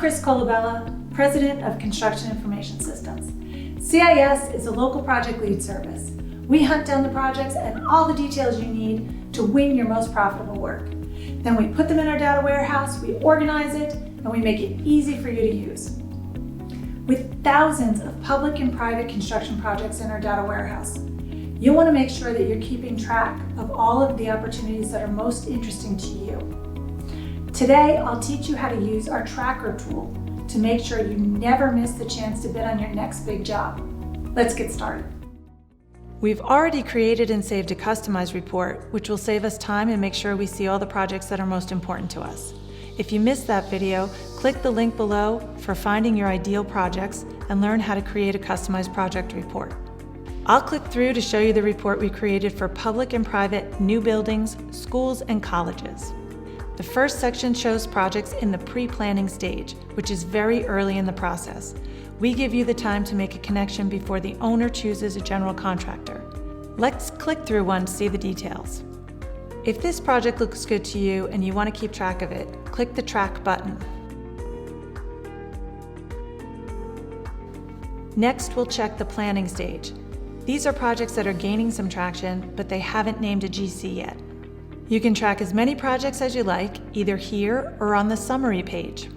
Chris Colabella, President of Construction Information Systems. CIS is a local project lead service. We hunt down the projects and all the details you need to win your most profitable work. Then we put them in our data warehouse, we organize it, and we make it easy for you to use. With thousands of public and private construction projects in our data warehouse, you'll want to make sure that you're keeping track of all of the opportunities that are most interesting to you. Today, I'll teach you how to use our tracker tool to make sure you never miss the chance to bid on your next big job. Let's get started. We've already created and saved a customized report, which will save us time and make sure we see all the projects that are most important to us. If you missed that video, click the link below for finding your ideal projects and learn how to create a customized project report. I'll click through to show you the report we created for public and private new buildings, schools, and colleges. The first section shows projects in the pre-planning stage, which is very early in the process. We give you the time to make a connection before the owner chooses a general contractor. Let's click through one to see the details. If this project looks good to you and you want to keep track of it, click the Track button. Next, we'll check the planning stage. These are projects that are gaining some traction, but they haven't named a GC yet. You can track as many projects as you like, either here or on the summary page.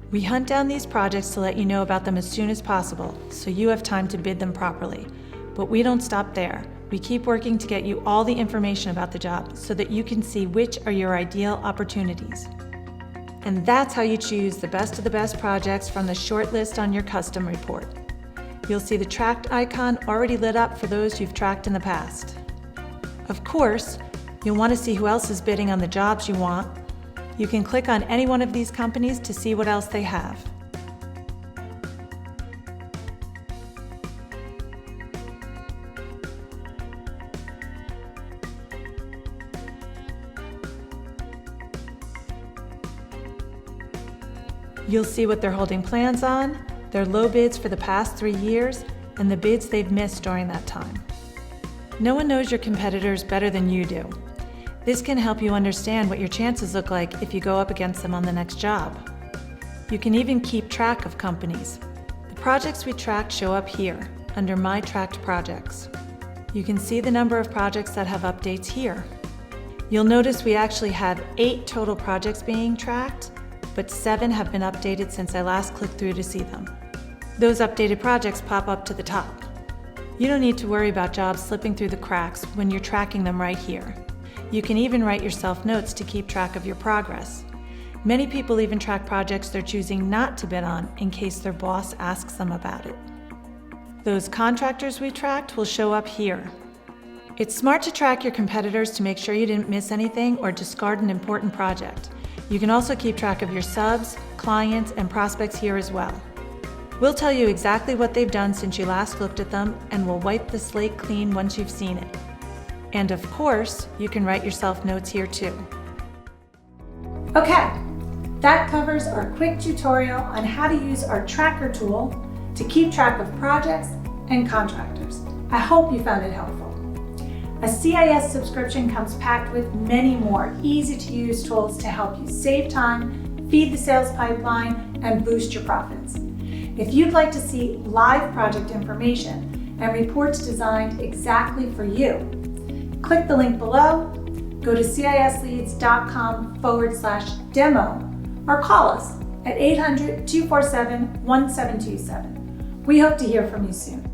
We hunt down these projects to let you know about them as soon as possible, so you have time to bid them properly. But we don't stop there. We keep working to get you all the information about the job so that you can see which are your ideal opportunities. And that's how you choose the best of the best projects from the short list on your custom report. You'll see the tracked icon already lit up for those you've tracked in the past. Of course, you'll want to see who else is bidding on the jobs you want. You can click on any one of these companies to see what else they have. You'll see what they're holding plans on, their low bids for the past 3 years, and the bids they've missed during that time. No one knows your competitors better than you do. This can help you understand what your chances look like if you go up against them on the next job. You can even keep track of companies. The projects we tracked show up here, under My Tracked Projects. You can see the number of projects that have updates here. You'll notice we actually have 8 total projects being tracked, but 7 have been updated since I last clicked through to see them. Those updated projects pop up to the top. You don't need to worry about jobs slipping through the cracks when you're tracking them right here. You can even write yourself notes to keep track of your progress. Many people even track projects they're choosing not to bid on in case their boss asks them about it. Those contractors we tracked will show up here. It's smart to track your competitors to make sure you didn't miss anything or discard an important project. You can also keep track of your subs, clients, and prospects here as well. We'll tell you exactly what they've done since you last looked at them, and we'll wipe the slate clean once you've seen it. And of course, you can write yourself notes here too. Okay, that covers our quick tutorial on how to use our tracker tool to keep track of projects and contractors. I hope you found it helpful. A CIS subscription comes packed with many more easy-to-use tools to help you save time, feed the sales pipeline, and boost your profits. If you'd like to see live project information and reports designed exactly for you, click the link below, go to cisleads.com/demo, or call us at 800-247-1727. We hope to hear from you soon.